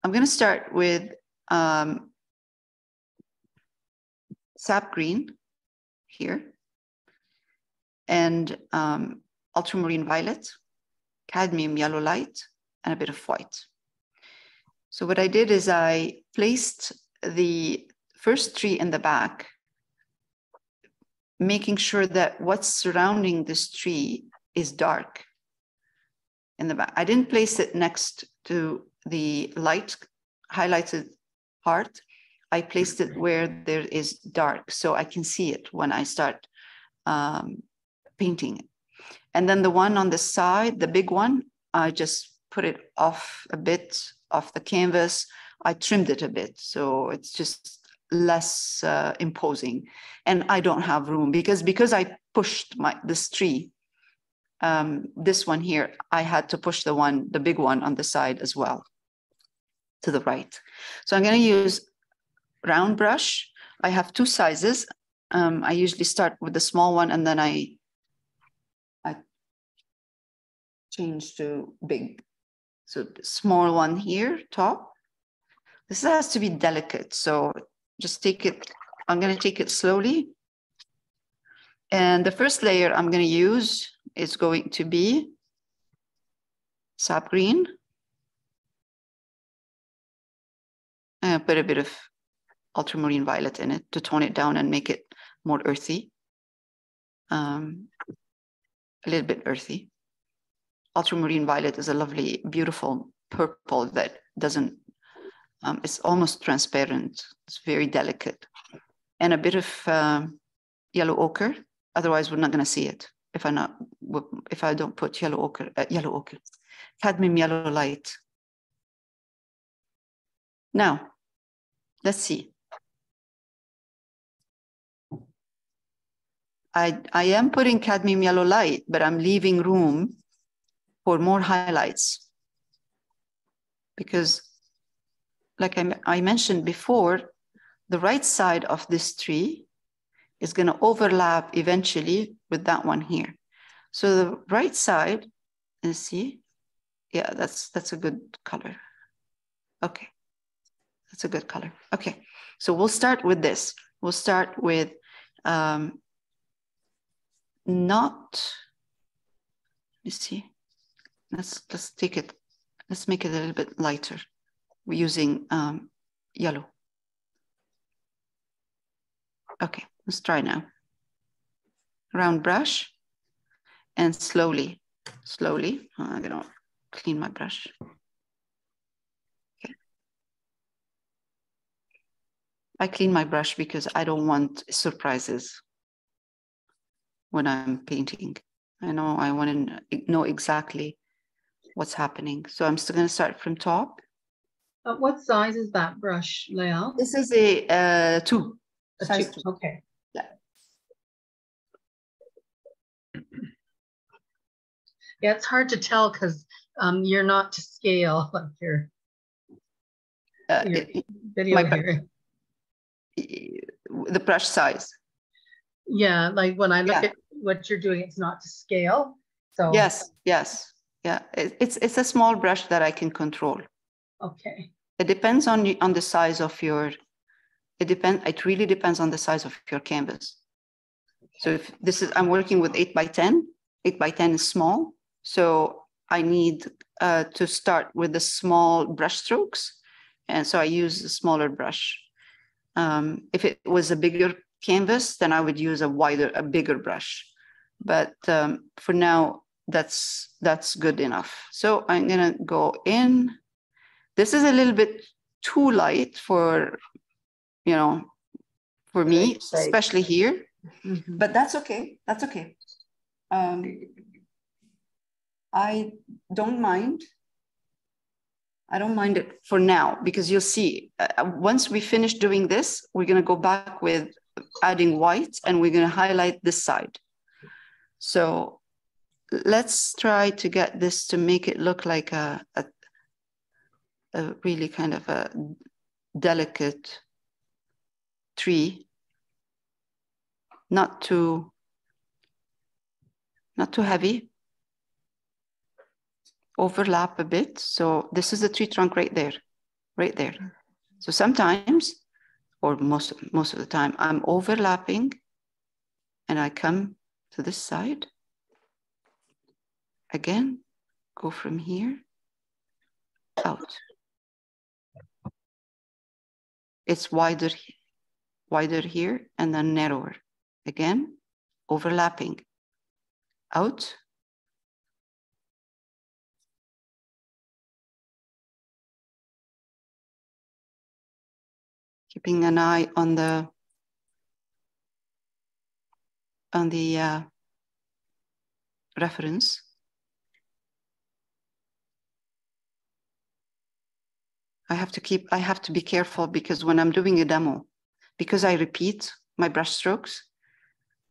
I'm going to start with sap green here, and ultramarine violet, cadmium yellow light, and a bit of white. So what I did is I placed the first tree in the back, making sure that what's surrounding this tree is dark in the back. I didn't place it next to the light highlighted part. I placed it where there is dark, so I can see it when I start painting it. And then the one on the side, the big one, I just put it off a bit off the canvas. I trimmed it a bit, so it's just less imposing. And I don't have room because I pushed this tree, this one here, I had to push the big one on the side as well, to the right. So I'm going to use round brush. I have two sizes. I usually start with the small one, and then I change to big. So the small one here, top. This has to be delicate, so just take it. I'm going to take it slowly. And the first layer I'm going to use is going to be sap green. And put a bit of ultramarine violet in it to tone it down and make it more earthy. A little bit earthy. Ultramarine violet is a lovely, beautiful purple that doesn't, it's almost transparent. It's very delicate. And a bit of yellow ochre. Otherwise, we're not going to see it if I don't put yellow ochre, cadmium yellow light. Now, let's see. I am putting cadmium yellow light, but I'm leaving room for more highlights. Because, like I mentioned before, the right side of this tree is going to overlap eventually with that one here. So the right side, let's see. Yeah, that's a good color. Okay. That's a good color. Okay, so we'll start with this. We'll start with let's see. Let's take it. Let's make it a little bit lighter. We're using yellow. Okay, let's try now. Round brush and slowly. I'm gonna clean my brush. I clean my brush because I don't want surprises when I'm painting. I want to know exactly what's happening. So I'm still going to start from top. What size is that brush, Lael? This is a 2. Size 2. Okay. Yeah. Yeah, it's hard to tell because you're not to scale like your video here. The brush size. Yeah, like when I look at what you're doing, it's not to scale. So yes, yeah, it's a small brush that I can control. Okay. It depends on the size of your. It really depends on the size of your canvas. So if this is, I'm working with 8 by 10. 8 by 10 is small, so I need to start with the small brush strokes, and so I use a smaller brush. If it was a bigger canvas, then I would use a bigger brush. But for now, that's good enough. So I'm gonna go in. This is a little bit too light for me, especially here. Mm-hmm. But that's okay. That's okay. I don't mind. I don't mind it for now, because you'll see, once we finish doing this, we're going to go back with adding white, and we're going to highlight this side. So let's try to get this to make it look like a really kind of a delicate tree, not too heavy. Overlap a bit. So this is the tree trunk right there. right there. So sometimes, or most of the time, I'm overlapping and I come to this side. Again, go from here out. It's wider here and then narrower. Again, overlapping. Out. Keeping an eye on the reference. I have to be careful because when I'm doing a demo, because I repeat my brush strokes,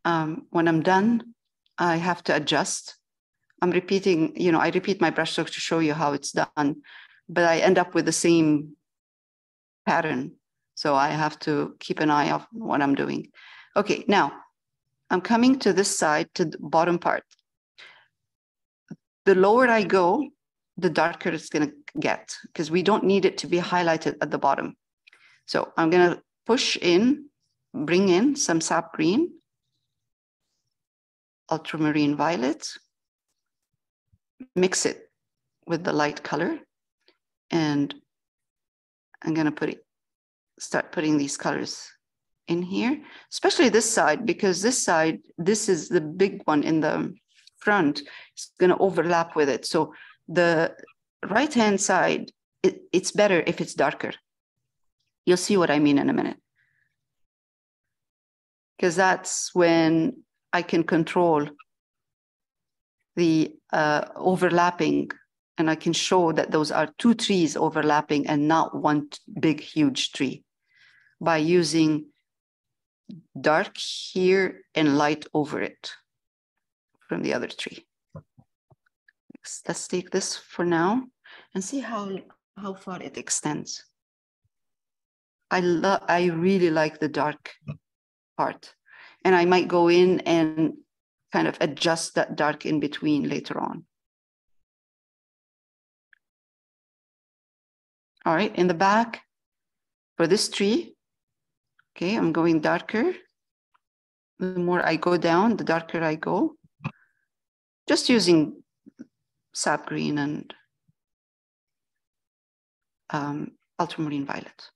when I'm done, I have to adjust. I'm repeating, I repeat my brush strokes to show you how it's done, but I end up with the same pattern. So I have to keep an eye on what I'm doing. Okay, now I'm coming to this side, to the bottom part. The lower I go, the darker it's going to get because we don't need it to be highlighted at the bottom. So I'm going to push in, bring in some sap green, ultramarine violet, mix it with the light color, and I'm going to start putting these colors in here, especially this side, because this side, this is the big one in the front, it's going to overlap with it. So the right-hand side, it's better if it's darker. You'll see what I mean in a minute. Because that's when I can control the overlapping, and I can show that those are two trees overlapping and not one big, huge tree by using dark here and light over it from the other tree. Let's take this for now and see how far it extends. I really like the dark part, and I might go in and kind of adjust that dark in between later on. All right, in the back for this tree, okay, I'm going darker. The more I go down, the darker I go. Just using sap green and ultramarine violet.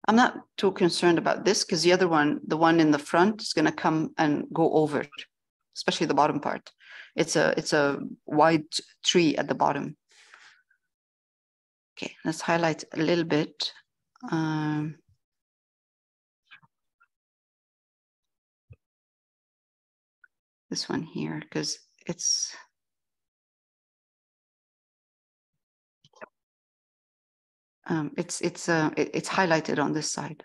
I'm not too concerned about this because the other one, the one in the front, is going to come and go over, especially the bottom part. It's a wide tree at the bottom. Okay, let's highlight a little bit. This one here, because it's highlighted on this side.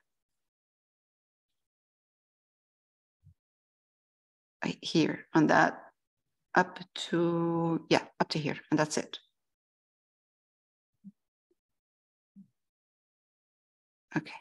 Right here on that, up to here, and that's it. Okay.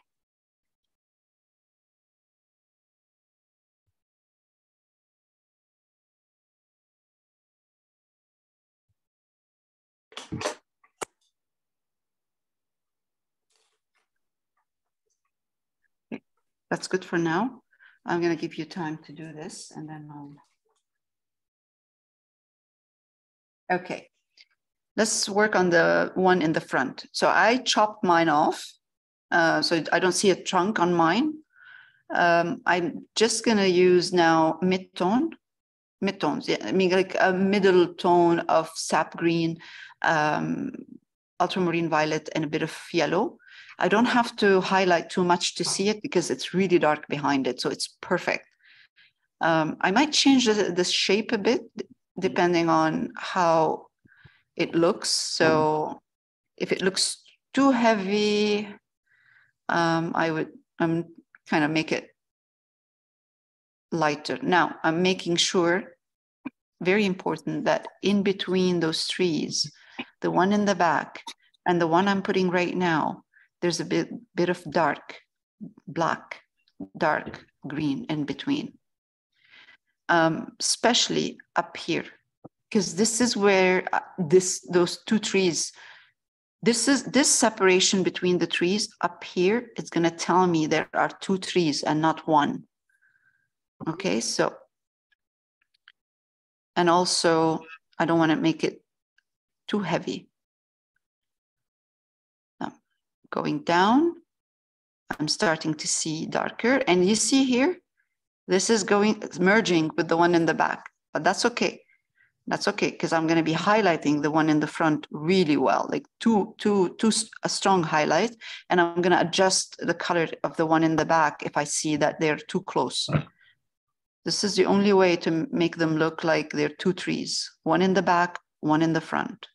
That's good for now. I'm going to give you time to do this and then okay. Let's work on the one in the front. So I chopped mine off. So I don't see a trunk on mine. I'm just going to use now midtones. Yeah, I mean like a middle tone of sap green, ultramarine violet, and a bit of yellow. I don't have to highlight too much to see it because it's really dark behind it, so it's perfect. I might change the shape a bit depending on how it looks. So if it looks too heavy, I'm kind of make it lighter. Now I'm making sure, very important, that in between those trees, the one in the back and the one I'm putting right now, there's a bit of dark black dark green in between, especially up here, because this is where those two trees, this separation between the trees up here, it's going to tell me there are two trees and not one. Okay, so, and also I don't want to make it too heavy. Now, going down, I'm starting to see darker, and you see here, this is merging with the one in the back, but that's okay. That's okay, because I'm going to be highlighting the one in the front really well, like a strong highlight, and I'm going to adjust the color of the one in the back if I see that they're too close. This is the only way to make them look like they're two trees, one in the back, one in the front.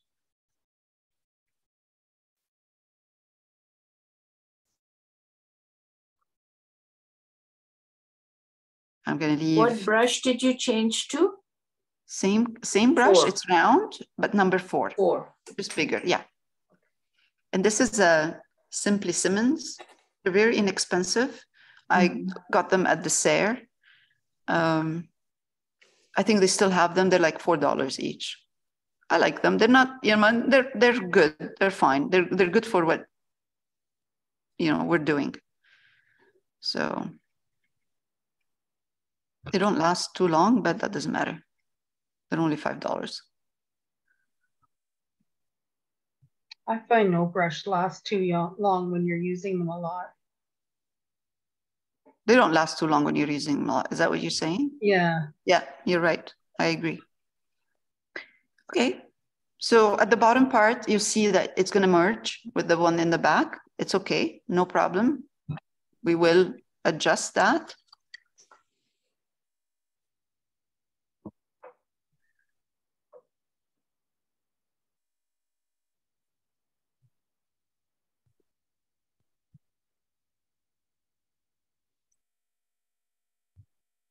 I'm going to leave. What brush did you change to? Same brush, 4. It's round, but number 4. 4. Just bigger, yeah. And this is a Simply Simmons. They're very inexpensive. I got them at the Sayre. I think they still have them. They're like $4 each. I like them. They're not, you know, they're good. They're fine. They're good for what, you know, we're doing. So they don't last too long, but that doesn't matter. They're only $5. I find no brush lasts too long when you're using them a lot. They don't last too long when you're using them a lot. Is that what you're saying? Yeah. Yeah, you're right. I agree. Okay. So at the bottom part, you see that it's going to merge with the one in the back. It's okay. No problem. We will adjust that.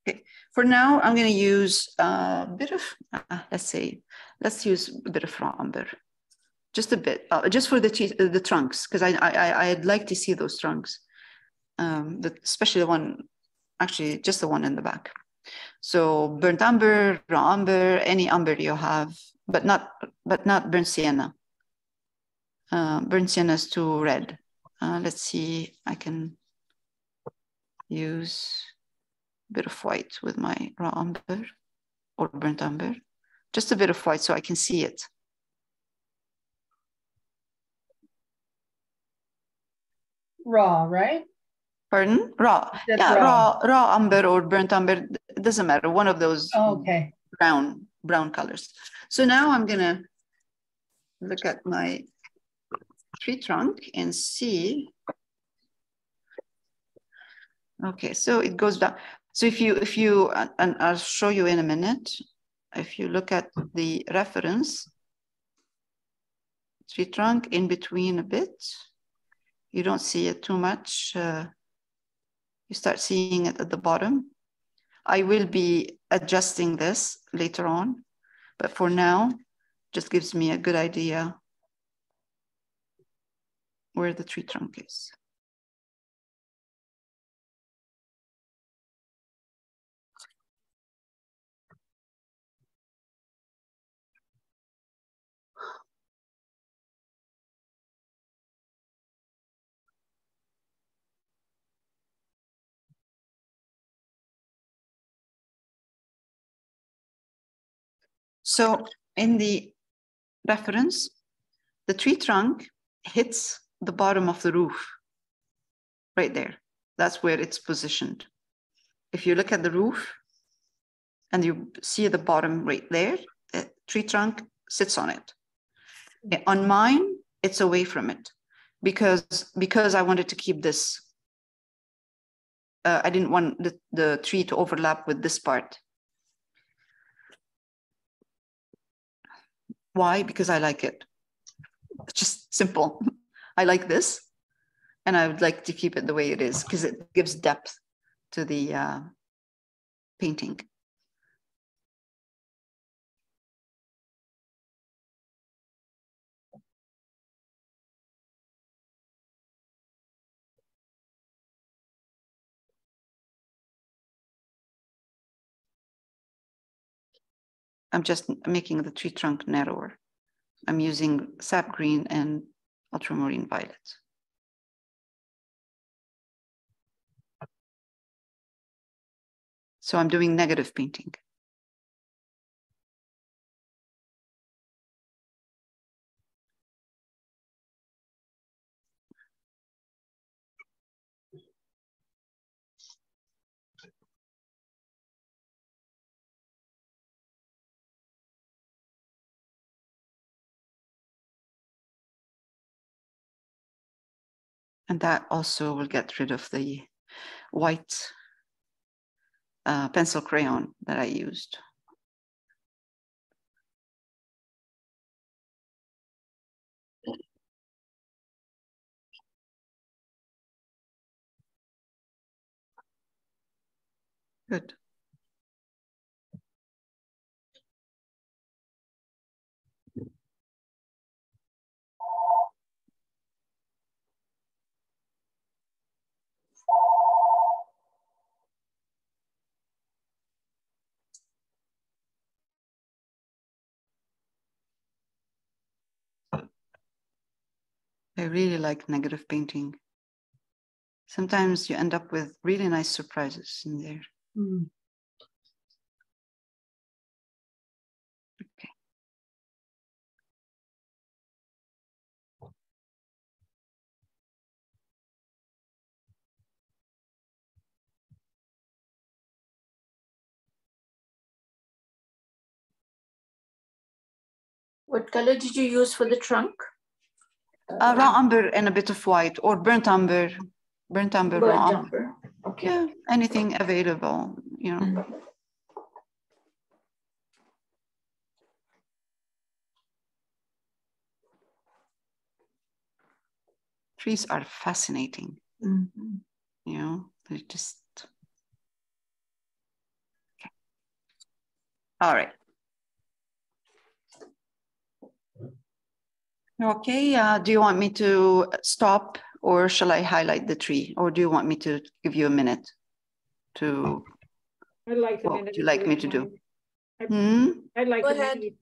Okay. For now, I'm going to use a bit of, let's use a bit of raw umber. Just a bit, just for the trunks, because I'd like to see those trunks, especially the one, actually just the one in the back. So burnt umber, raw umber, any umber you have, but not burnt sienna. Burnt sienna is too red. Let's see, I can use a bit of white with my raw umber or burnt umber. Just a bit of white so I can see it. Raw, right? Pardon? Raw. That's yeah, raw. raw umber or burnt umber. It doesn't matter. One of those Okay. brown colors. So now I'm gonna look at my tree trunk and see. Okay, so it goes down. So if you, and I'll show you in a minute. If you look at the reference, tree trunk in between a bit, you don't see it too much. You start seeing it at the bottom. I will be adjusting this later on, but for now, just gives me a good idea where the tree trunk is. So in the reference, the tree trunk hits the bottom of the roof right there. That's where it's positioned. If you look at the roof and you see the bottom right there, the tree trunk sits on it. On mine, it's away from it because I wanted to keep this. I didn't want the tree to overlap with this part. Why? Because I like it. It's just simple. I like this, and I would like to keep it the way it is because it gives depth to the painting. I'm just making the tree trunk narrower. I'm using sap green and ultramarine violet. So I'm doing negative painting. And that also will get rid of the white pencil crayon that I used. Good. I really like negative painting. Sometimes you end up with really nice surprises in there. Mm. Okay. What color did you use for the trunk? Raw umber and a bit of white, or burnt umber, raw Burnt umber. umber. Okay. Yeah, anything available, you know. Mm. Trees are fascinating, Mhm. you know, they're just. Okay. All right. Okay, do you want me to stop or shall I highlight the tree? Or do you want me to give you a minute to, I'd like a what minute. would you if like me don't to do? mind. Hmm? I'd like Go a ahead. minute.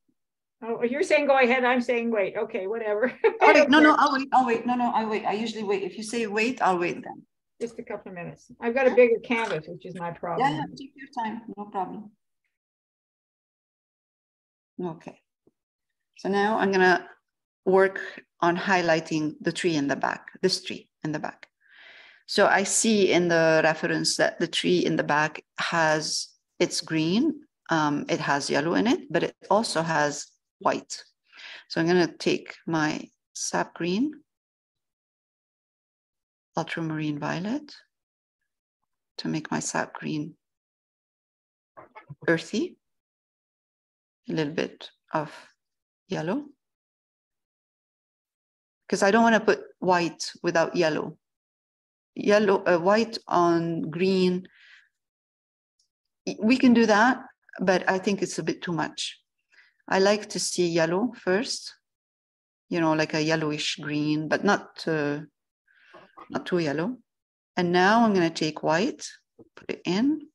Oh, you're saying go ahead. I'm saying wait. Okay, whatever. Oh, wait, no, I'll wait. No, I'll wait. I usually wait. If you say wait, I'll wait then. Just a couple of minutes. I've got a bigger canvas, which is my problem. Yeah, take your time, no problem. Okay. So now I'm gonna work on highlighting the tree in the back, this tree in the back. So I see in the reference that the tree in the back it's green, it has yellow in it, but it also has white. So I'm gonna take my sap green, ultramarine violet to make my sap green earthy, a little bit of yellow, because I don't want to put white without yellow. White on green, we can do that, but I think it's a bit too much. I like to see yellow first, you know, like a yellowish green, but not too yellow. And now I'm going to take white, put it in.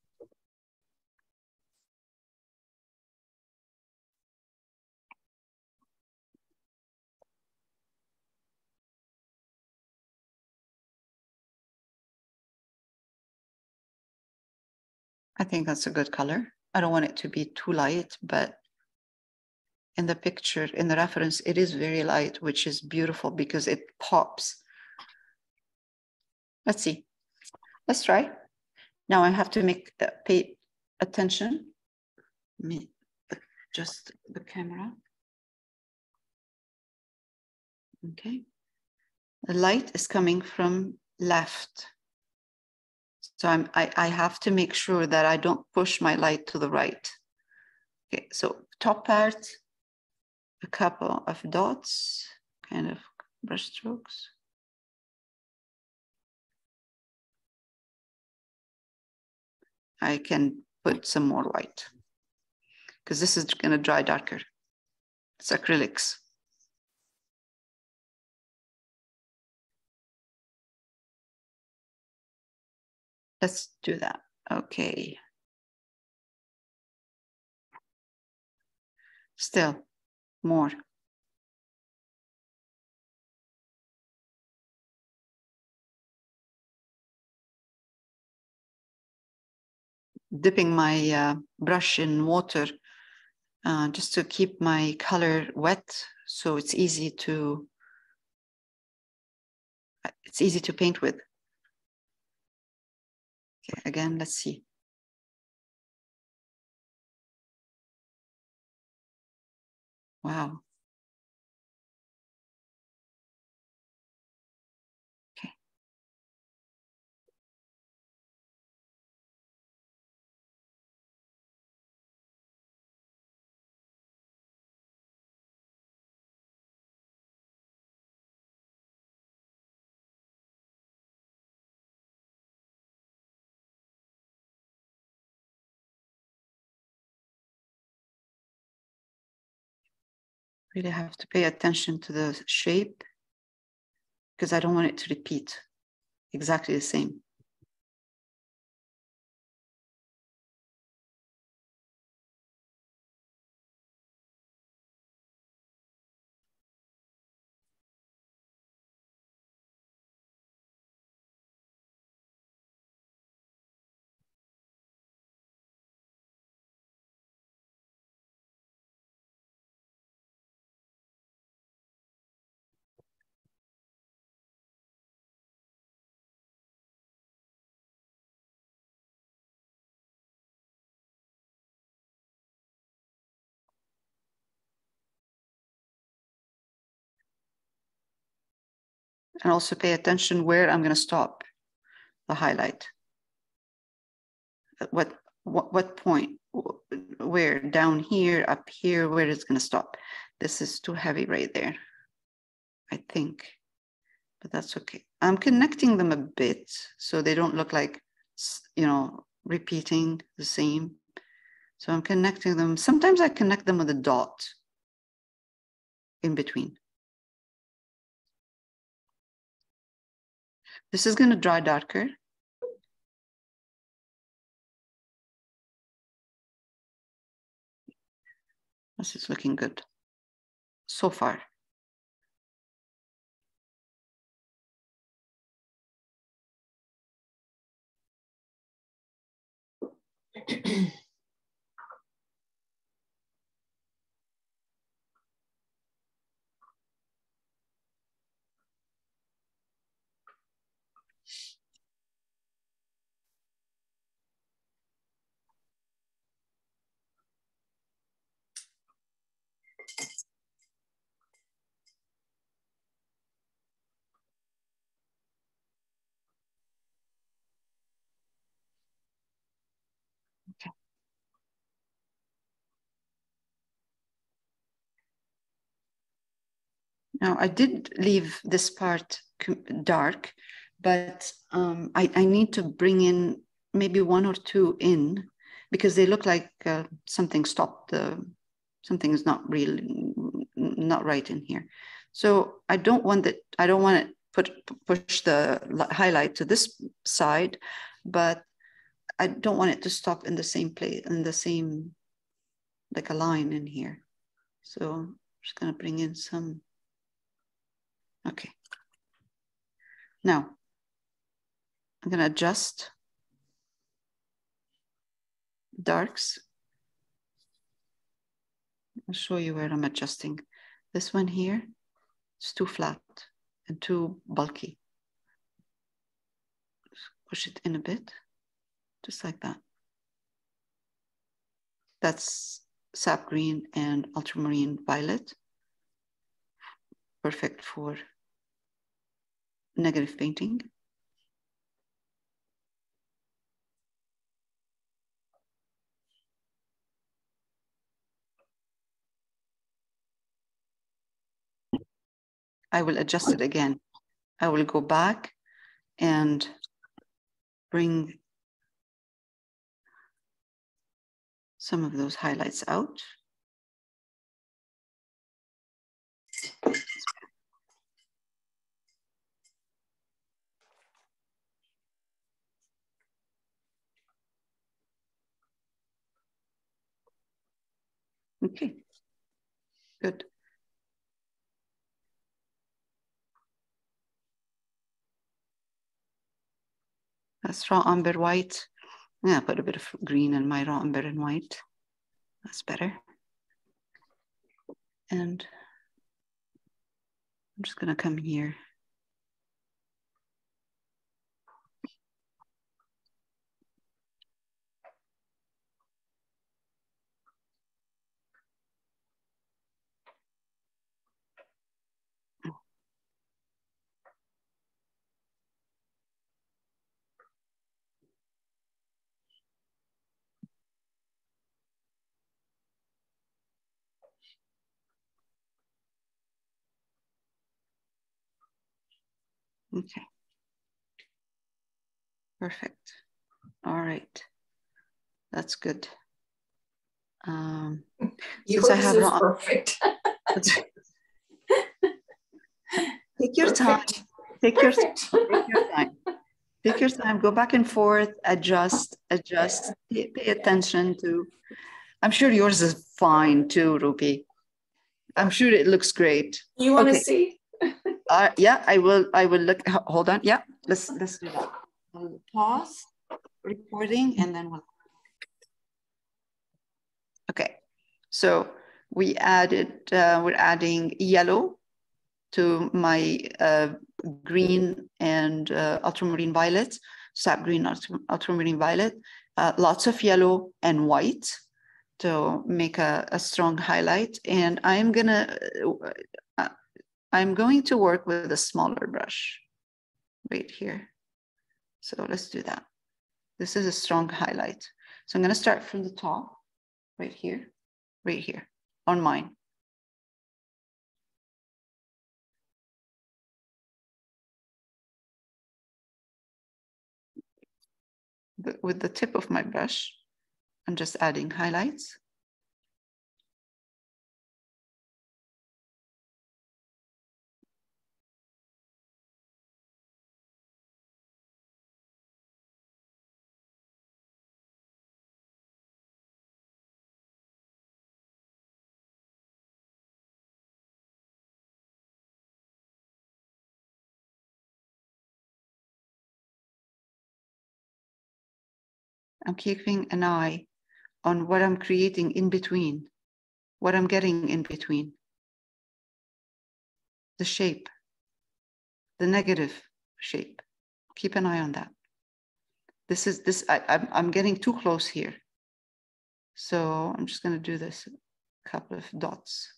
I think that's a good color. I don't want it to be too light, but in the picture, in the reference, it is very light, which is beautiful because it pops. Let's see. Let's try. Now I have to pay attention. Just the camera. Okay. The light is coming from left. So I have to make sure that I don't push my light to the right. Okay, so top part, a couple of dots, kind of brush strokes. I can put some more white because this is going to dry darker. It's acrylics. Let's do that. Okay. Still more. Dipping my brush in water just to keep my color wet, so it's easy to paint with. Okay, again, let's see. Wow. Okay. Really have to pay attention to the shape because I don't want it to repeat exactly the same. And also pay attention where I'm going to stop the highlight. At what point, where, down here, up here, where it's going to stop. This is too heavy right there, I think, but that's okay. I'm connecting them a bit so they don't look like, you know, repeating the same. So I'm connecting them. Sometimes I connect them with a dot in between. This is going to dry darker. This is looking good so far. Okay. Now I did leave this part dark, but I need to bring in maybe one or two in because they look like something stopped. Something is not right in here. So I don't want that. I don't want to push the highlight to this side, but I don't want it to stop in the same place, in the same, like a line in here. So I'm just going to bring in some. Okay. Now I'm going to adjust darks. I'll show you where I'm adjusting. This one here is too flat and too bulky. Push it in a bit, just like that. That's sap green and ultramarine violet. Perfect for negative painting. I will adjust it again. I will go back and bring some of those highlights out. Okay. Good. That's raw umber white. Yeah, put a bit of green in my raw umber and white. That's better. And I'm just gonna come here. Okay. Perfect. All right. That's good. Since I have Yours is perfect. take your time. Perfect. Take your Perfect. time. Take your time. Go back and forth. Adjust. Pay attention to. I'm sure yours is fine too, Ruby. I'm sure it looks great. You want to Okay. see? Yeah, I will. I will look. Hold on. Yeah, let's do that. I'll pause recording and then we'll. Okay, so we're adding yellow to my green and ultramarine violet, sap green, ultramarine violet, lots of yellow and white to make a strong highlight. And I'm going to work with a smaller brush right here. So let's do that. This is a strong highlight. So I'm going to start from the top right here on mine. With the tip of my brush, I'm just adding highlights. I'm keeping an eye on what I'm creating in between, what I'm getting in between. The shape, the negative shape. Keep an eye on that. I'm getting too close here. So I'm just going to do this couple of dots.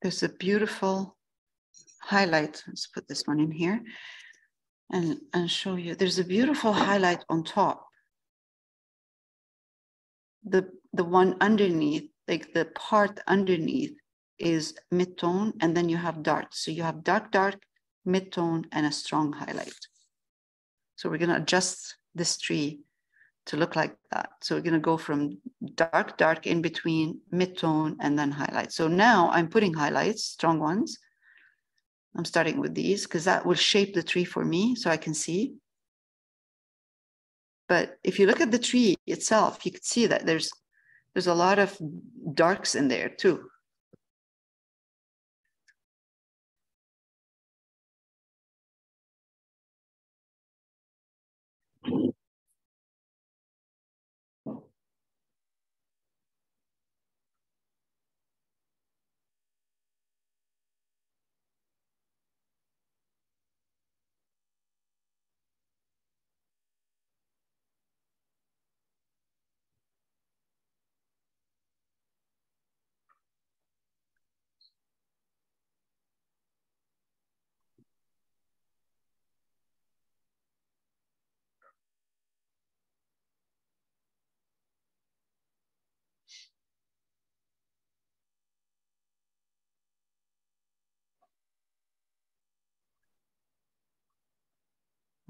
There's a beautiful highlight. Let's put this one in here and show you. There's a beautiful highlight on top. The one underneath, like the part underneath is mid-tone, and then you have dark. So you have dark, mid-tone, and a strong highlight. So we're gonna adjust this tree to look like that. So we're gonna go from dark in between, mid-tone, and then highlight. So now I'm putting highlights, strong ones. I'm starting with these because that will shape the tree for me so I can see. But if you look at the tree itself, you can see that there's a lot of darks in there too.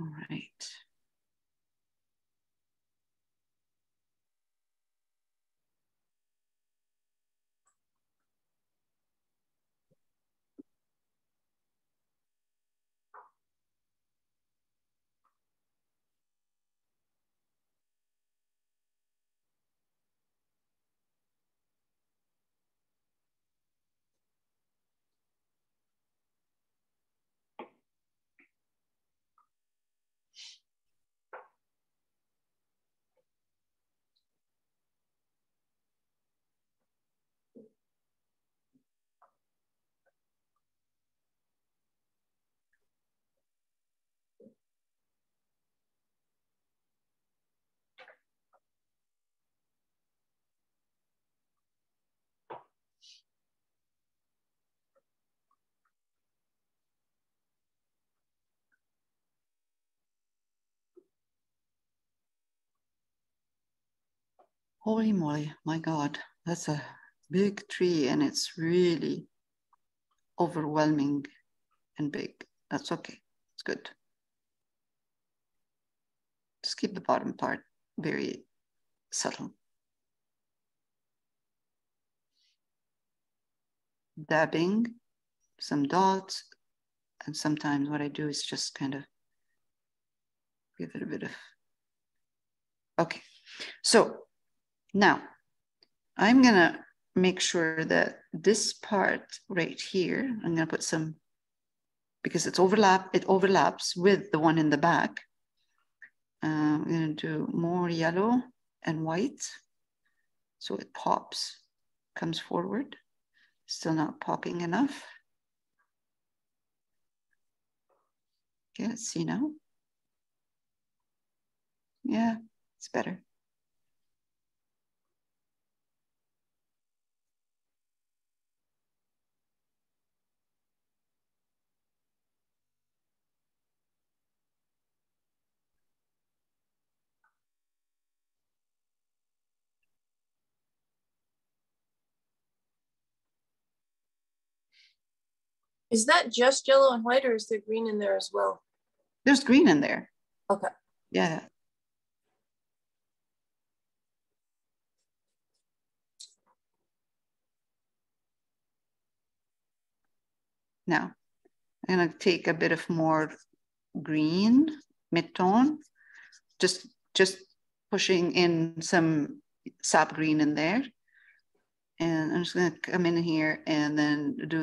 All right. Holy moly, my God, that's a big tree and it's really overwhelming and big. That's okay, it's good. Just keep the bottom part very subtle. Dabbing some dots, and sometimes what I do is just kind of give it a bit of, okay. So now I'm gonna make sure that this part right here, I'm gonna put some, because it overlaps with the one in the back. I'm gonna do more yellow and white. So it pops, comes forward. Still not popping enough. Okay, let's see now. Yeah, it's better. Is that just yellow and white, or is there green in there as well? There's green in there. Okay. Yeah. Now, I'm gonna take a bit of more green mid-tone, just pushing in some sap green in there. And I'm just gonna come in here and then do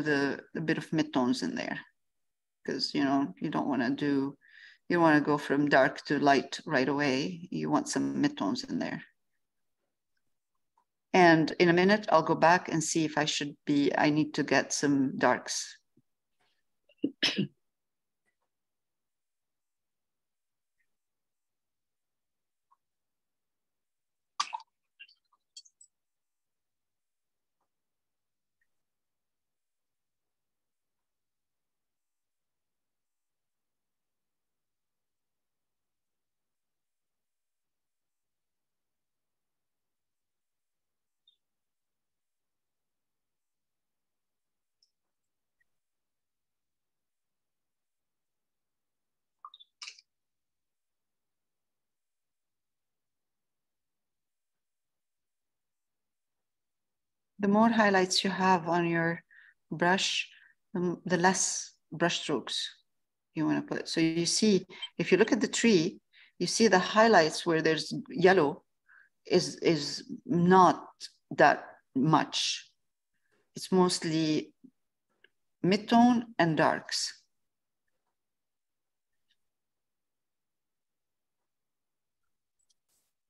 a bit of mid-tones in there. Because, you know, you don't wanna go from dark to light right away. You want some mid-tones in there. And in a minute, I'll go back and see if I need to get some darks. The more highlights you have on your brush, the less brush strokes you want to put. So you see, if you look at the tree, you see the highlights where there's yellow is not that much. It's mostly mid-tone and darks.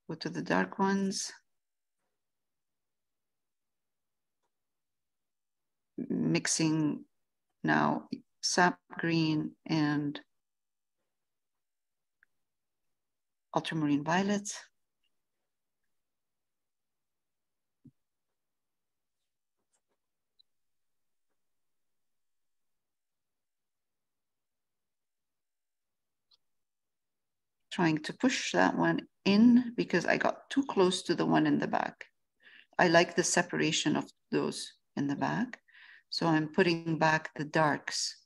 Go to the dark ones. Mixing now sap green and ultramarine violet. Trying to push that one in because I got too close to the one in the back. I like the separation of those in the back. So I'm putting back the darks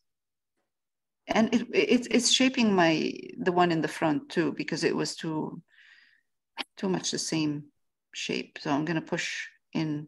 And it's shaping the one in the front too, because it was too much the same shape. So I'm going to push in.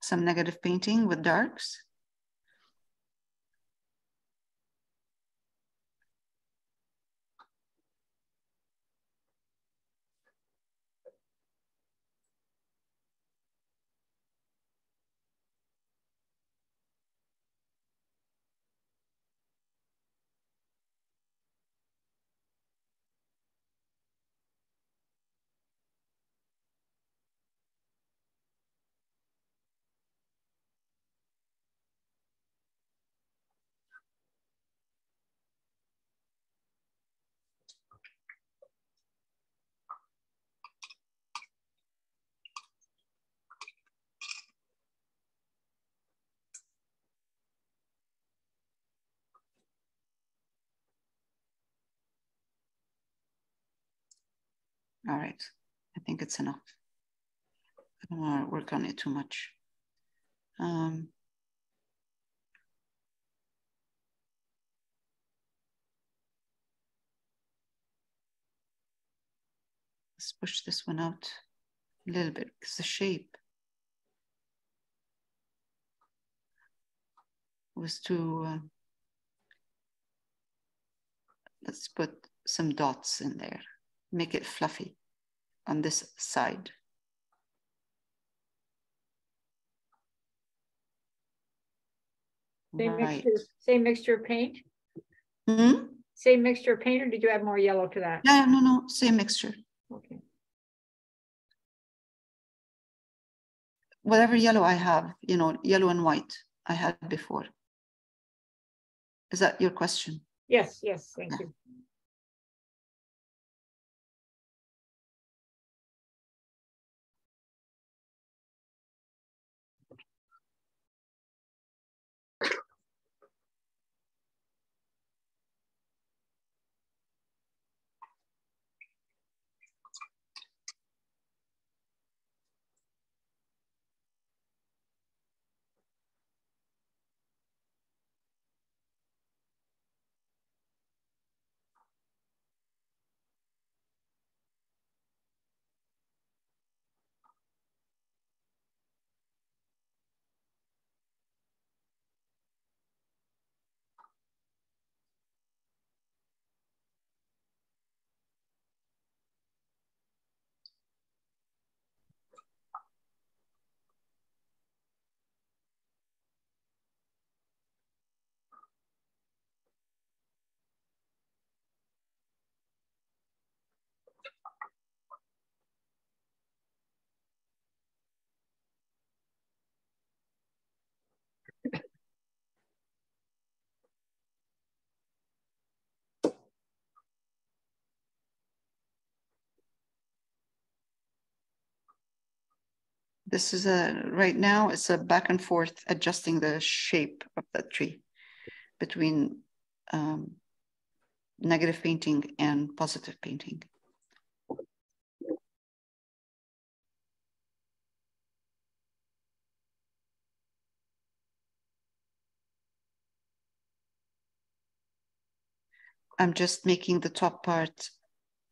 Some negative painting with darks. All right, I think it's enough. I don't want to work on it too much. Let's push this one out a little bit because the shape was too, let's put some dots in there, make it fluffy on this side. Same mixture of paint? Hmm? Same mixture of paint, or did you add more yellow to that? Yeah, no, same mixture. Okay. Whatever yellow I have, yellow and white I had before. Is that your question? Yes, thank you. This is right now it's a back and forth adjusting the shape of the tree between negative painting and positive painting. I'm just making the top part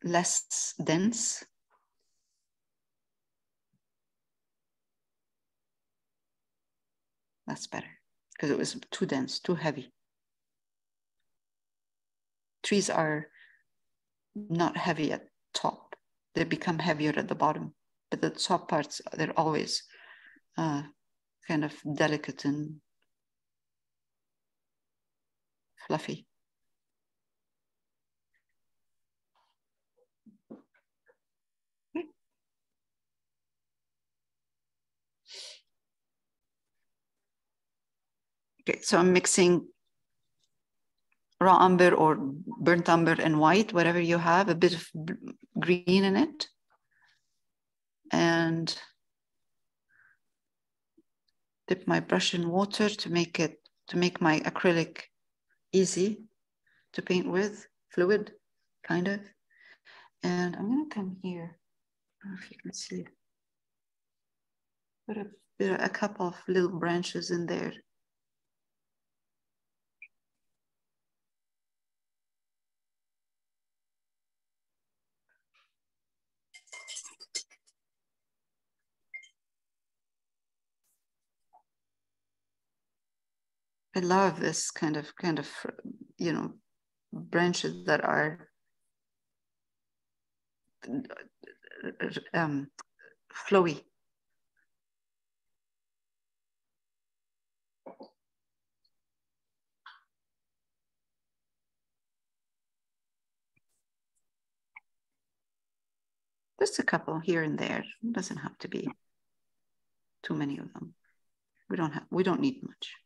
less dense. That's better because it was too dense, too heavy. Trees are not heavy at top. They become heavier at the bottom, but the top parts, they're always kind of delicate and fluffy. Okay, so I'm mixing raw umber or burnt umber and white, whatever you have, a bit of green in it. And dip my brush in water to make my acrylic easy to paint with, fluid, kind of. And I'm gonna come here. I don't know if you can see. Put a couple of little branches in there. I love this kind of, you know, branches that are flowy. Just a couple here and there. It doesn't have to be too many of them. We don't need much.